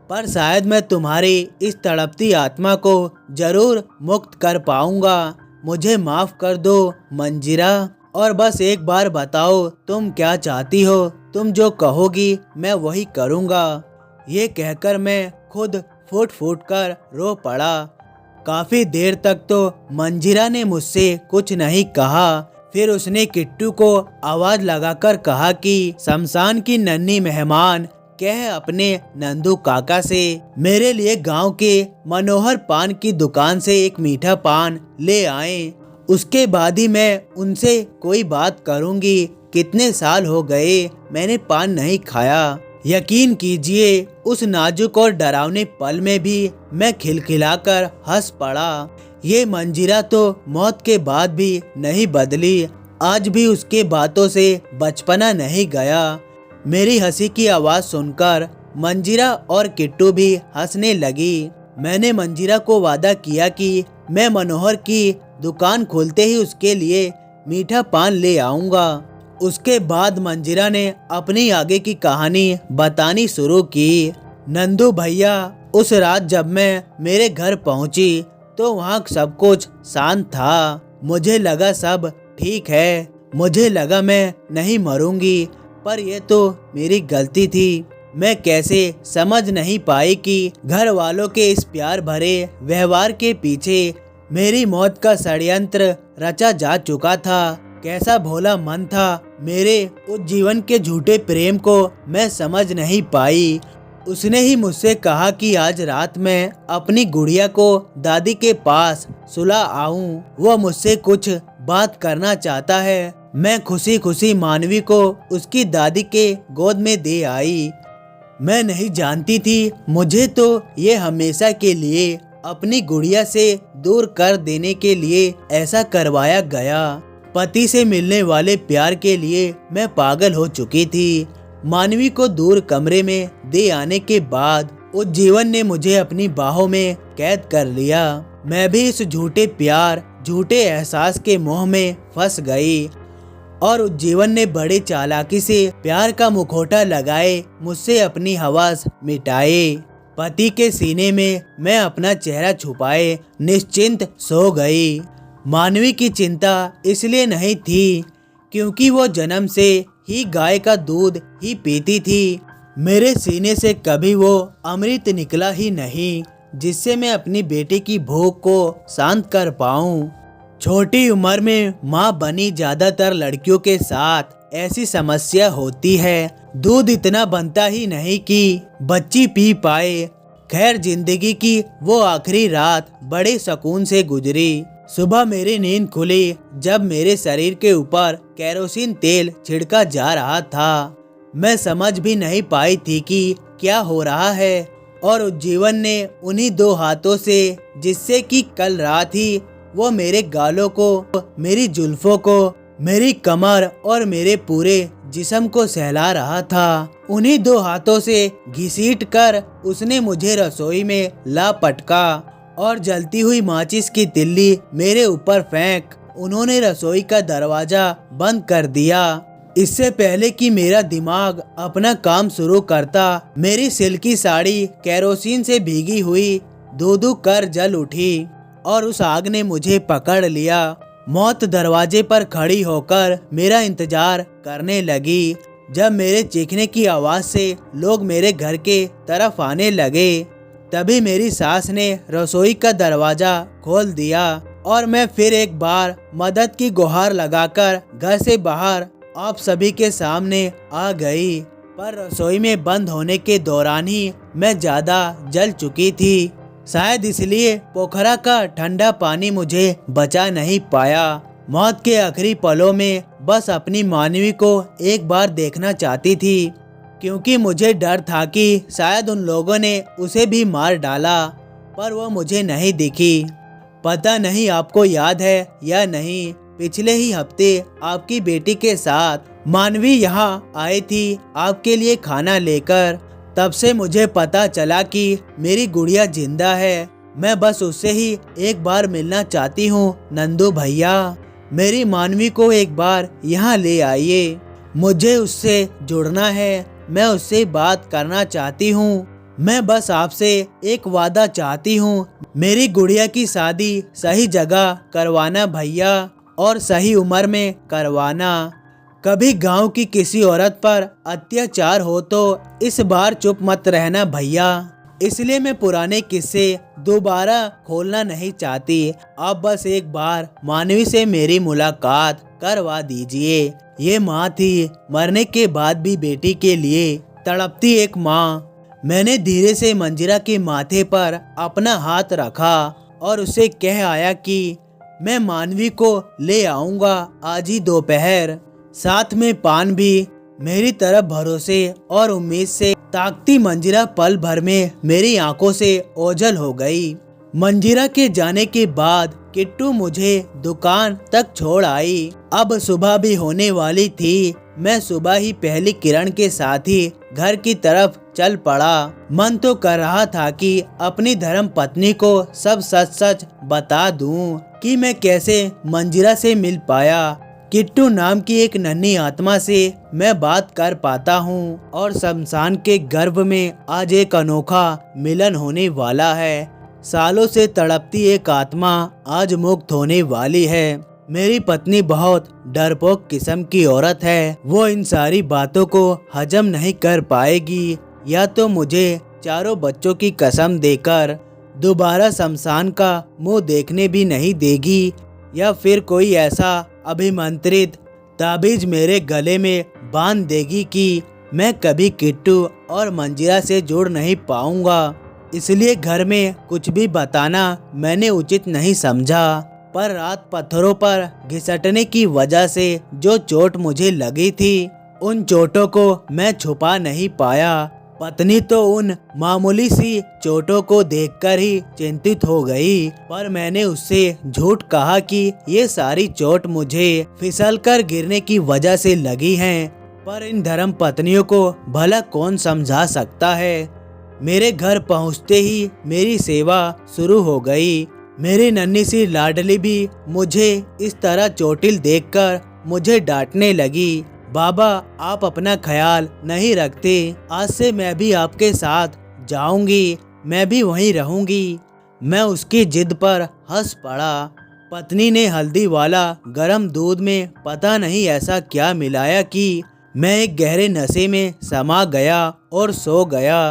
पर शायद मैं तुम्हारी इस तड़पती आत्मा को जरूर मुक्त कर पाऊंगा। मुझे माफ कर दो मंजिरा, और बस एक बार बताओ तुम क्या चाहती हो। तुम जो कहोगी मैं वही करूंगा। ये कहकर मैं खुद फूट फूट कर रो पड़ा। काफी देर तक तो मंजिरा ने मुझसे कुछ नहीं कहा। फिर उसने किट्टू को आवाज लगाकर कहा कि शमशान की नन्ही मेहमान कह अपने नंदू काका से मेरे लिए गांव के मनोहर पान की दुकान से एक मीठा पान ले आए। उसके बाद ही मैं उनसे कोई बात करूंगी। कितने साल हो गए मैंने पान नहीं खाया। यकीन कीजिए, उस नाजुक और डरावने पल में भी मैं खिलखिलाकर हंस पड़ा। ये मंजिरा तो मौत के बाद भी नहीं बदली। आज भी उसके बातों से बचपना नहीं गया। मेरी हंसी की आवाज सुनकर मंजिरा और किट्टू भी हंसने लगी। मैंने मंजिरा को वादा किया कि मैं मनोहर की दुकान खोलते ही उसके लिए मीठा पान ले आऊंगा। उसके बाद मंजिरा ने अपनी आगे की कहानी बतानी शुरू की। नंदू भैया, उस रात जब मैं मेरे घर पहुंची तो वहाँ सब कुछ शांत था। मुझे लगा सब ठीक है। मुझे लगा मैं नहीं मरूंगी, पर यह तो मेरी गलती थी। मैं कैसे समझ नहीं पाई कि घर वालों के इस प्यार भरे व्यवहार के पीछे मेरी मौत का षड्यंत्र रचा जा चुका था। कैसा भोला मन था मेरे उस जीवन के झूठे प्रेम को मैं समझ नहीं पाई। उसने ही मुझसे कहा कि आज रात मैं अपनी गुड़िया को दादी के पास सुला आऊं। वो मुझसे कुछ बात करना चाहता है। मैं खुशी खुशी मानवी को उसकी दादी के गोद में दे आई। मैं नहीं जानती थी मुझे तो ये हमेशा के लिए अपनी गुड़िया से दूर कर देने के लिए ऐसा करवाया गया। पति से मिलने वाले प्यार के लिए मैं पागल हो चुकी थी। मानवी को दूर कमरे में दे आने के बाद उस जीवन ने मुझे अपनी बाहों में कैद कर लिया। मैं भी इस झूठे प्यार, झूठे एहसास के मोह में फंस गई और उस जीवन ने बड़े चालाकी से प्यार का मुखौटा लगाए मुझसे अपनी हवास मिटाए। पति के सीने में मैं अपना चेहरा छुपाए निश्चिंत सो गई। मानवी की चिंता इसलिए नहीं थी क्योंकि वो जन्म से ही गाय का दूध ही पीती थी। मेरे सीने से कभी वो अमृत निकला ही नहीं जिससे मैं अपनी बेटी की भूख को शांत कर पाऊं। छोटी उम्र में माँ बनी ज्यादातर लड़कियों के साथ ऐसी समस्या होती है। दूध इतना बनता ही नहीं कि बच्ची पी पाए। खैर, जिंदगी की वो आखिरी रात बड़े सुकून से गुजरी। सुबह मेरी नींद खुली जब मेरे शरीर के ऊपर केरोसिन तेल छिड़का जा रहा था। मैं समझ भी नहीं पाई थी कि क्या हो रहा है और उस जीवन ने उन्हीं दो हाथों से, जिससे कि कल रात ही वो मेरे गालों को, मेरी जुल्फों को, मेरी कमर और मेरे पूरे जिस्म को सहला रहा था, उन्हीं दो हाथों से घसीट कर उसने मुझे रसोई में ला पटका और जलती हुई माचिस की तिल्ली मेरे ऊपर फेंक उन्होंने रसोई का दरवाजा बंद कर दिया। इससे पहले कि मेरा दिमाग अपना काम शुरू करता, मेरी सिल्की साड़ी केरोसिन से भीगी हुई धू-धू कर जल उठी और उस आग ने मुझे पकड़ लिया। मौत दरवाजे पर खड़ी होकर मेरा इंतजार करने लगी। जब मेरे चीखने की आवाज से लोग मेरे घर के तरफ आने लगे, तभी मेरी सास ने रसोई का दरवाजा खोल दिया और मैं फिर एक बार मदद की गुहार लगाकर घर से बाहर आप सभी के सामने आ गई। पर रसोई में बंद होने के दौरान ही मैं ज्यादा जल चुकी थी। शायद इसलिए पोखरा का ठंडा पानी मुझे बचा नहीं पाया। मौत के आखिरी पलों में बस अपनी मानवी को एक बार देखना चाहती थी, क्योंकि मुझे डर था कि शायद उन लोगों ने उसे भी मार डाला, पर वो मुझे नहीं दिखी। पता नहीं आपको याद है या नहीं, पिछले ही हफ्ते आपकी बेटी के साथ मानवी यहाँ आई थी आपके लिए खाना लेकर। तब से मुझे पता चला कि मेरी गुड़िया जिंदा है। मैं बस उससे ही एक बार मिलना चाहती हूँ नंदू भैया। मेरी मानवी को एक बार यहाँ ले आइए। मुझे उससे जुड़ना है, मैं उससे बात करना चाहती हूँ। मैं बस आपसे एक वादा चाहती हूँ, मेरी गुड़िया की शादी सही जगह करवाना भैया, और सही उम्र में करवाना। कभी गांव की किसी औरत पर अत्याचार हो तो इस बार चुप मत रहना भैया। इसलिए मैं पुराने किस्से दोबारा खोलना नहीं चाहती। आप बस एक बार मानवी से मेरी मुलाकात करवा दीजिए। ये माँ थी, मरने के बाद भी बेटी के लिए तड़पती एक माँ। मैंने धीरे से मंजिरा के माथे पर अपना हाथ रखा और उसे कह आया कि मैं मानवी को ले आऊंगा आज ही दोपहर, साथ में पान भी। मेरी तरफ भरोसे और उम्मीद से ताकती मंजिरा पल भर में मेरी आंखों से ओझल हो गई। मंजिरा के जाने के बाद किट्टू मुझे दुकान तक छोड़ आई। अब सुबह भी होने वाली थी। मैं सुबह ही पहली किरण के साथ ही घर की तरफ चल पड़ा। मन तो कर रहा था कि अपनी धर्म पत्नी को सब सच सच बता दूं कि मैं कैसे मंजिरा से मिल पाया। किट्टू नाम की एक नन्ही आत्मा से मैं बात कर पाता हूँ और शमशान के गर्भ में आज एक अनोखा मिलन होने वाला है। सालों से तड़पती एक आत्मा आज मुक्त होने वाली है। मेरी पत्नी बहुत डरपोक किस्म की औरत है। वो इन सारी बातों को हजम नहीं कर पाएगी। या तो मुझे चारों बच्चों की कसम देकर दोबारा शमशान का मुंह देखने भी नहीं देगी, या फिर कोई ऐसा अभिमंत्रित ताबीज मेरे गले में बांध देगी कि मैं कभी किट्टू और मंजिरा से जुड़ नहीं पाऊंगा। इसलिए घर में कुछ भी बताना मैंने उचित नहीं समझा। पर रात पत्थरों पर घिसटने की वजह से जो चोट मुझे लगी थी, उन चोटों को मैं छुपा नहीं पाया। पत्नी तो उन मामूली सी चोटों को देखकर ही चिंतित हो गई, पर मैंने उससे झूठ कहा कि ये सारी चोट मुझे फिसलकर गिरने की वजह से लगी हैं। पर इन धर्म पत्नियों को भला कौन समझा सकता है। मेरे घर पहुंचते ही मेरी सेवा शुरू हो गई। मेरी नन्ही सी लाडली भी मुझे इस तरह चोटिल देखकर मुझे डांटने लगी। बाबा, आप अपना ख्याल नहीं रखते। आज से मैं भी आपके साथ जाऊंगी, मैं भी वहीं रहूंगी। मैं उसकी जिद पर हंस पड़ा। पत्नी ने हल्दी वाला गरम दूध में पता नहीं ऐसा क्या मिलाया कि मैं एक गहरे नशे में समा गया और सो गया।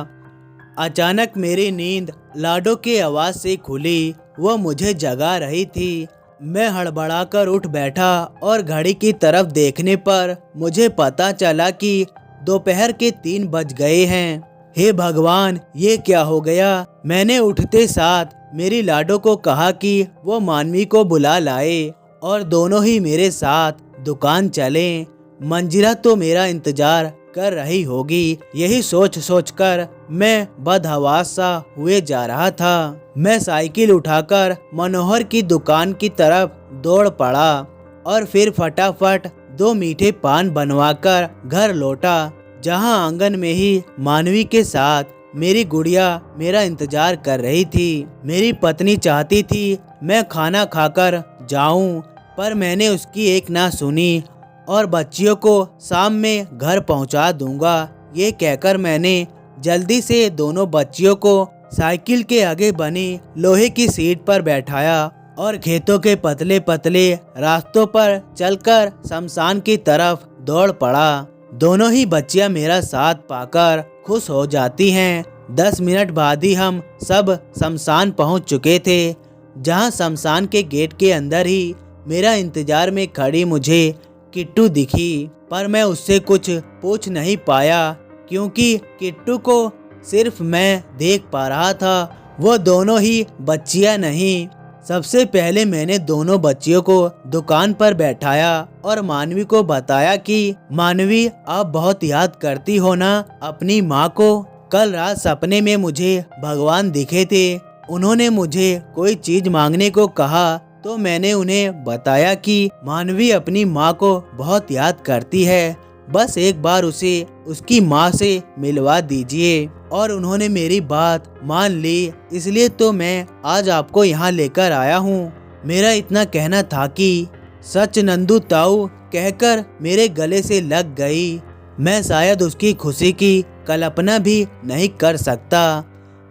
अचानक मेरी नींद लाडो के आवाज से खुली। वो मुझे जगा रही थी। मैं हड़बड़ाकर उठ बैठा और घड़ी की तरफ देखने पर मुझे पता चला कि दोपहर के 3 बज गए हैं। हे भगवान, ये क्या हो गया। मैंने उठते साथ मेरी लाडो को कहा कि वो मानवी को बुला लाए और दोनों ही मेरे साथ दुकान चलें। मंजिरा तो मेरा इंतजार कर रही होगी। यही सोच सोचकर मैं बदहवास सा हुए जा रहा था। मैं साइकिल उठाकर मनोहर की दुकान की तरफ दौड़ पड़ा और फिर फटाफट 2 मीठे पान बनवाकर घर लौटा, जहां आंगन में ही मानवी के साथ मेरी गुड़िया मेरा इंतजार कर रही थी। मेरी पत्नी चाहती थी मैं खाना खाकर जाऊं, पर मैंने उसकी एक ना सुनी और बच्चियों को शाम में घर पहुंचा दूंगा, ये कहकर मैंने जल्दी से दोनों बच्चियों को साइकिल के आगे बनी लोहे की सीट पर बैठाया और खेतों के पतले पतले रास्तों पर चलकर शमशान की तरफ दौड़ पड़ा। दोनों ही बच्चियां मेरा साथ पाकर खुश हो जाती हैं। 10 मिनट बाद ही हम सब शमशान पहुंच चुके थे, जहां शमशान के गेट के अंदर ही मेरा इंतजार में खड़ी मुझे किट्टू दिखी। पर मैं उससे कुछ पूछ नहीं पाया, क्योंकि किट्टू को सिर्फ मैं देख पा रहा था, वो दोनों ही बच्चियां नहीं। सबसे पहले मैंने दोनों बच्चियों को दुकान पर बैठाया और मानवी को बताया कि मानवी, आप बहुत याद करती हो ना अपनी माँ को। कल रात सपने में मुझे भगवान दिखे थे, उन्होंने मुझे कोई चीज मांगने को कहा तो मैंने उन्हें बताया कि मानवी अपनी माँ को बहुत याद करती है, बस एक बार उसे उसकी माँ से मिलवा दीजिए। और उन्होंने मेरी बात मान ली, इसलिए तो मैं आज आपको यहाँ लेकर आया हूँ। मेरा इतना कहना था कि सच नंदू ताऊ कहकर मेरे गले से लग गई। मैं शायद उसकी खुशी की कल्पना भी नहीं कर सकता।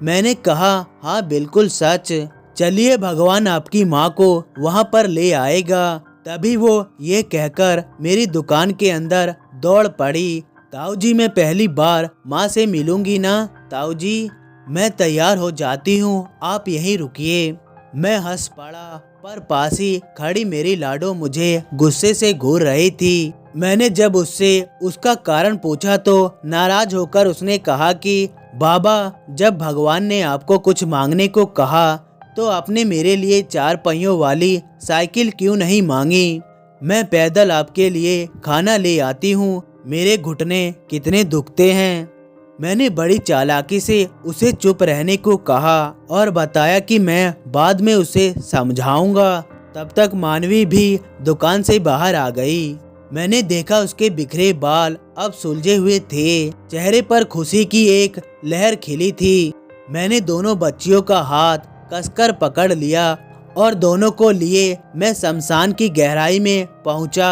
मैंने कहा, हाँ बिल्कुल सच, चलिए भगवान आपकी माँ को वहाँ पर ले आएगा। तभी वो ये कहकर मेरी दुकान के अंदर दौड़ पड़ी। ताऊ जी, मैं पहली बार माँ से मिलूंगी ना? ताऊ जी, मैं तैयार हो जाती हूँ, आप यहीं रुकिए। मैं हंस पड़ा, पर पास ही खड़ी मेरी लाडो मुझे गुस्से से घूर रही थी। मैंने जब उससे उसका कारण पूछा तो नाराज होकर उसने कहा कि बाबा, जब भगवान ने आपको कुछ मांगने को कहा तो आपने मेरे लिए 4 पहियों वाली साइकिल क्यों नहीं मांगी? मैं पैदल आपके लिए खाना ले आती हूँ, मेरे घुटने कितने दुखते हैं। मैंने बड़ी चालाकी से उसे चुप रहने को कहा और बताया कि मैं बाद में उसे समझाऊंगा। तब तक मानवी भी दुकान से बाहर आ गई। मैंने देखा उसके बिखरे बाल अब सुलझे हुए थे, चेहरे पर खुशी की एक लहर खिली थी। मैंने दोनों बच्चियों का हाथ कसकर पकड़ लिया और दोनों को लिए मैं शमशान की गहराई में पहुंचा।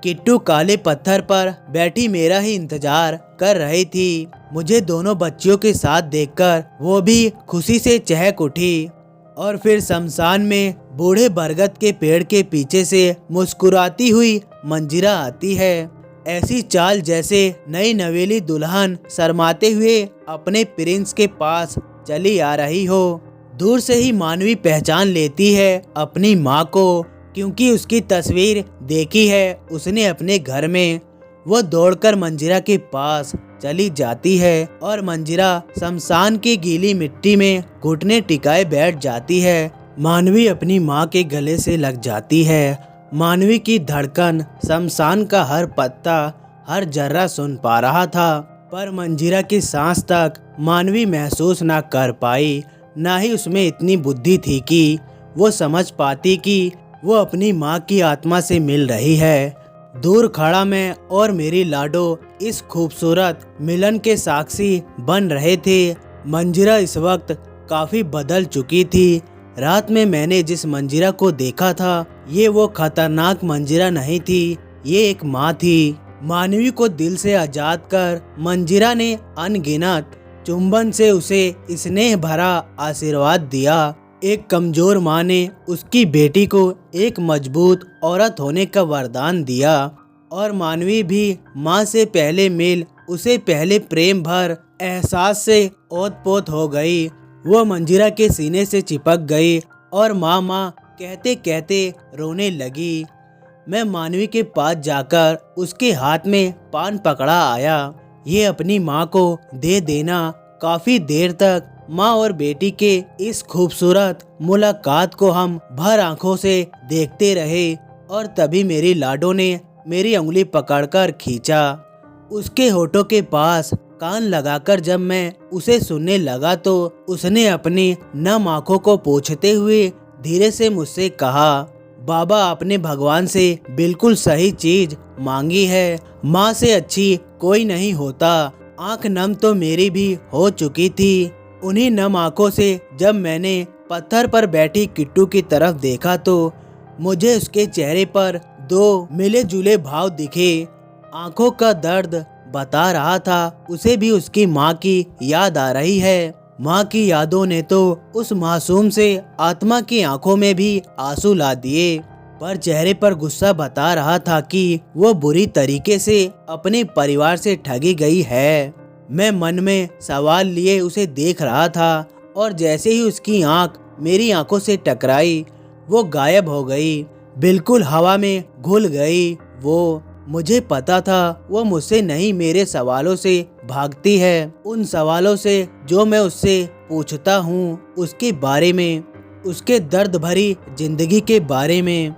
किट्टू काले पत्थर पर बैठी मेरा ही इंतजार कर रही थी। मुझे दोनों बच्चियों के साथ देखकर वो भी खुशी से चहक उठी। और फिर शमशान में बूढ़े बरगद के पेड़ के पीछे से मुस्कुराती हुई मंजीरा आती है, ऐसी चाल जैसे नई नवेली दुल्हन शर्माते हुए अपने प्रिंस के पास चली आ रही हो। दूर से ही मानवी पहचान लेती है अपनी माँ को, क्योंकि उसकी तस्वीर देखी है उसने अपने घर में। वो दौड़कर मंजीरा के पास चली जाती है और मंजीरा शमशान की गीली मिट्टी में घुटने टिकाए बैठ जाती है। मानवी अपनी माँ के गले से लग जाती है। मानवी की धड़कन शमशान का हर पत्ता, हर जर्रा सुन पा रहा था, पर मंजीरा की सांस तक मानवी महसूस ना कर पाई। ना ही उसमें इतनी बुद्धि थी कि वो समझ पाती कि वो अपनी माँ की आत्मा से मिल रही है। दूर खड़ा मैं और मेरी लाडो इस खूबसूरत मिलन के साक्षी बन रहे थे। मंजीरा इस वक्त काफी बदल चुकी थी। रात में मैंने जिस मंजीरा को देखा था, ये वो खतरनाक मंजीरा नहीं थी, ये एक माँ थी। मानवी को दिल से आजाद कर मंजीरा ने अनगिनत चुंबन से उसे स्नेह भरा आशीर्वाद दिया। एक कमजोर माँ ने उसकी बेटी को एक मजबूत औरत होने का वरदान दिया। और मानवी भी माँ से पहले मिल उसे पहले प्रेम भर एहसास से ओत-पोत हो गई। वो मंजीरा के सीने से चिपक गई और माँ माँ कहते कहते रोने लगी। मैं मानवी के पास जाकर उसके हाथ में पान पकड़ा आया। ये अपनी माँ को दे देना। काफी देर तक माँ और बेटी के इस खूबसूरत मुलाकात को हम भर आंखों से देखते रहे और तभी मेरी लाडो ने मेरी उंगली पकड़कर खींचा। उसके होठों के पास कान लगाकर जब मैं उसे सुनने लगा तो उसने अपनी नम आंखों को पोंछते हुए धीरे से मुझसे कहा, बाबा आपने भगवान से बिल्कुल सही चीज मांगी है। माँ से अच्छी कोई नहीं होता। आंख नम तो मेरी भी हो चुकी थी। उन्हीं नम आंखों से जब मैंने पत्थर पर बैठी किट्टू की तरफ देखा तो मुझे उसके चेहरे पर 2 मिले जुले भाव दिखे। आंखों का दर्द बता रहा था उसे भी उसकी माँ की याद आ रही है। माँ की यादों ने तो उस मासूम से आत्मा की आंखों में भी आंसू ला दिए, पर चेहरे पर गुस्सा बता रहा था कि वो बुरी तरीके से अपने परिवार से ठगी गई है। मैं मन में सवाल लिए उसे देख रहा था और जैसे ही उसकी आंख मेरी आंखों से टकराई वो गायब हो गई, बिल्कुल हवा में घुल गई। वो मुझे पता था वो मुझसे नहीं मेरे सवालों से भागती है, उन सवालों से जो मैं उससे पूछता हूँ उसके बारे में, उसके दर्द भरी जिंदगी के बारे में।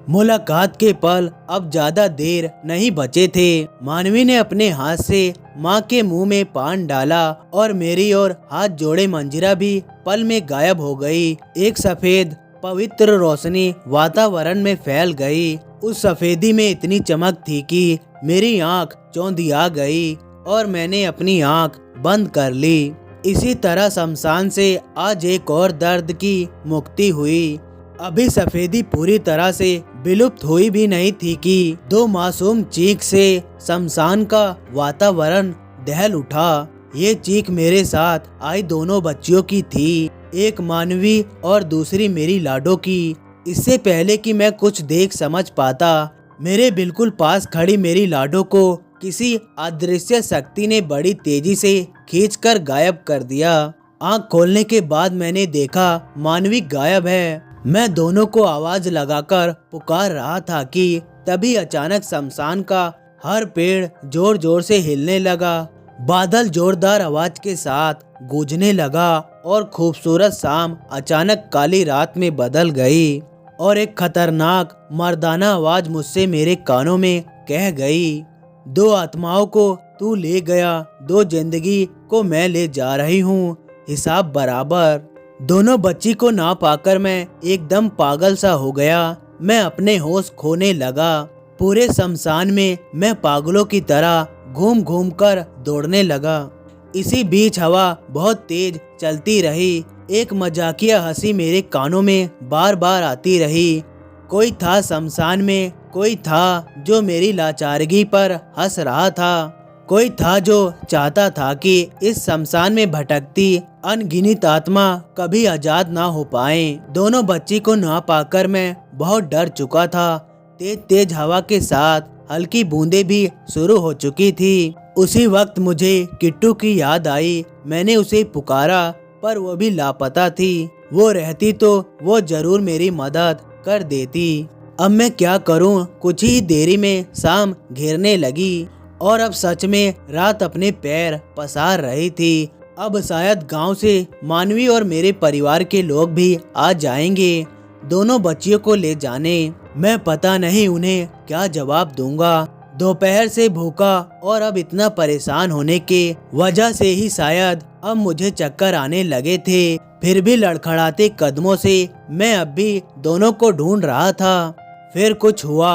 मुलाकात के पल अब ज्यादा देर नहीं बचे थे। मानवी ने अपने हाथ से माँ के मुंह में पान डाला और मेरी ओर हाथ जोड़े मंजिरा भी पल में गायब हो गई। एक सफेद पवित्र रोशनी वातावरण में फैल गई। उस सफेदी में इतनी चमक थी कि मेरी आंख चौंधिया गई और मैंने अपनी आंख बंद कर ली। इसी तरह शमशान से आज एक और दर्द की मुक्ति हुई। अभी सफेदी पूरी तरह से विलुप्त हुई भी नहीं थी कि दो मासूम चीख से शमशान का वातावरण दहल उठा। ये चीख मेरे साथ आई दोनों बच्चियों की थी, एक मानवी और दूसरी मेरी लाडो की। इससे पहले कि मैं कुछ देख समझ पाता, मेरे बिल्कुल पास खड़ी मेरी लाडो को किसी अदृश्य शक्ति ने बड़ी तेजी से खींचकर गायब कर दिया। आंख खोलने के बाद मैंने देखा मानवी गायब है। मैं दोनों को आवाज लगाकर पुकार रहा था कि तभी अचानक शमशान का हर पेड़ जोर जोर से हिलने लगा। बादल जोरदार आवाज के साथ गूंजने लगा और खूबसूरत शाम अचानक काली रात में बदल गई और एक खतरनाक मर्दाना आवाज मुझसे मेरे कानों में कह गई, दो आत्माओं को तू ले गया, दो जिंदगी को मैं ले जा रही हूँ, हिसाब बराबर। दोनों बच्ची को ना पाकर मैं एकदम पागल सा हो गया। मैं अपने होश खोने लगा। पूरे शमशान में मैं पागलों की तरह घूम घूम कर दौड़ने लगा। इसी बीच हवा बहुत तेज चलती रही। एक मजाकिया हंसी मेरे कानों में बार बार आती रही। कोई था शमशान में, कोई था जो मेरी लाचारगी पर हंस रहा था, कोई था जो चाहता था कि इस शमशान में भटकती अनगिनत आत्मा कभी आजाद ना हो पाए। दोनों बच्ची को ना पाकर मैं बहुत डर चुका था। तेज तेज हवा के साथ हल्की बूंदें भी शुरू हो चुकी थी। उसी वक्त मुझे किट्टू की याद आई। मैंने उसे पुकारा पर वो भी लापता थी। वो रहती तो वो जरूर मेरी मदद कर देती। अब मैं क्या करूं? कुछ ही देरी में शाम घेरने लगी और अब सच में रात अपने पैर पसार रही थी। अब शायद गांव से मानवी और मेरे परिवार के लोग भी आ जाएंगे दोनों बच्चियों को ले जाने। मैं पता नहीं उन्हें क्या जवाब दूंगा। दोपहर से भूखा और अब इतना परेशान होने के वजह से ही शायद अब मुझे चक्कर आने लगे थे। फिर भी लड़खड़ाते कदमों से मैं अब भी दोनों को ढूंढ रहा था। फिर कुछ हुआ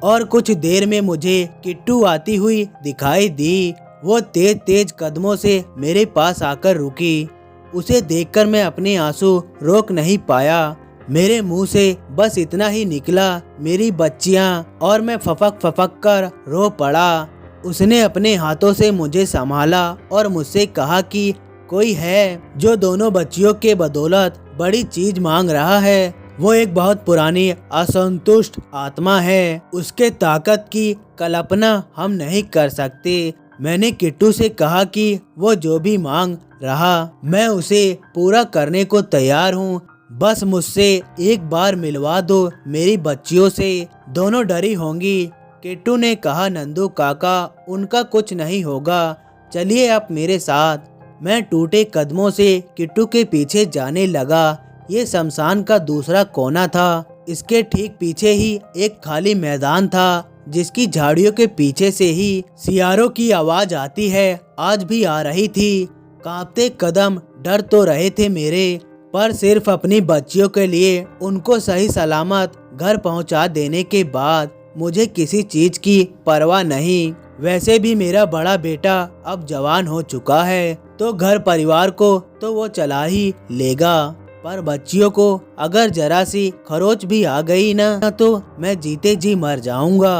और कुछ देर में मुझे किट्टू आती हुई दिखाई दी। वो तेज तेज कदमों से मेरे पास आकर रुकी। उसे देखकर मैं अपने आंसू रोक नहीं पाया। मेरे मुंह से बस इतना ही निकला, मेरी बच्चियां, और मैं फपक फपक कर रो पड़ा। उसने अपने हाथों से मुझे संभाला और मुझसे कहा कि कोई है जो दोनों बच्चियों के बदौलत बड़ी चीज मांग रहा है। वो एक बहुत पुरानी असंतुष्ट आत्मा है। उसके ताकत की कल्पना हम नहीं कर सकते। मैंने किट्टू से कहा कि वो जो भी मांग रहा मैं उसे पूरा करने को तैयार हूँ। बस मुझसे एक बार मिलवा दो मेरी बच्चियों से। दोनों डरी होंगी। किट्टू ने कहा, नंदू काका, उनका कुछ नहीं होगा, चलिए आप मेरे साथ। मैं टूटे कदमों से किट्टू के पीछे जाने लगा। ये शमशान का दूसरा कोना था। इसके ठीक पीछे ही एक खाली मैदान था जिसकी झाड़ियों के पीछे से ही सियारों की आवाज आती है, आज भी आ रही थी। कांपते कदम डर तो रहे थे मेरे, पर सिर्फ अपनी बच्चियों के लिए उनको सही सलामत घर पहुंचा देने के बाद मुझे किसी चीज की परवाह नहीं। वैसे भी मेरा बड़ा बेटा अब जवान हो चुका है तो घर परिवार को तो वो चला ही लेगा, पर बच्चियों को अगर जरा सी खरोच भी आ गई ना तो मैं जीते जी मर जाऊंगा।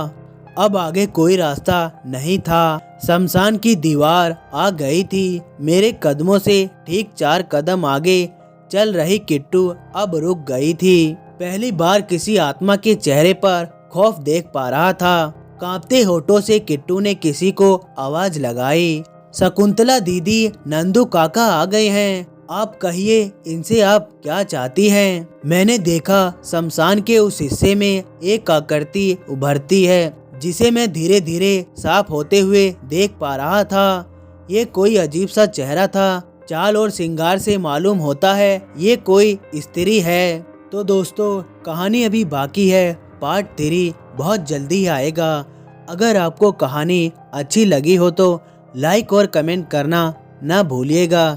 अब आगे कोई रास्ता नहीं था। शमशान की दीवार आ गई थी। मेरे कदमों से ठीक 4 कदम आगे चल रही किट्टू अब रुक गई थी। पहली बार किसी आत्मा के चेहरे पर खौफ देख पा रहा था। कांपते होठों से किट्टू ने किसी को आवाज लगाई, शकुंतला दीदी, नंदू काका आ गए हैं, आप कहिए इनसे आप क्या चाहती हैं। मैंने देखा शमशान के उस हिस्से में एक आकृति उभरती है जिसे मैं धीरे धीरे साफ होते हुए देख पा रहा था। ये कोई अजीब सा चेहरा था। चाल और श्रृंगार से मालूम होता है ये कोई स्त्री है। तो दोस्तों, कहानी अभी बाकी है, पार्ट 3 बहुत जल्दी ही आएगा। अगर आपको कहानी अच्छी लगी हो तो लाइक और कमेंट करना ना भूलिएगा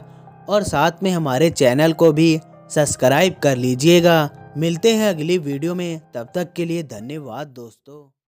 और साथ में हमारे चैनल को भी सब्सक्राइब कर लीजिएगा। मिलते हैं अगली वीडियो में, तब तक के लिए धन्यवाद दोस्तों।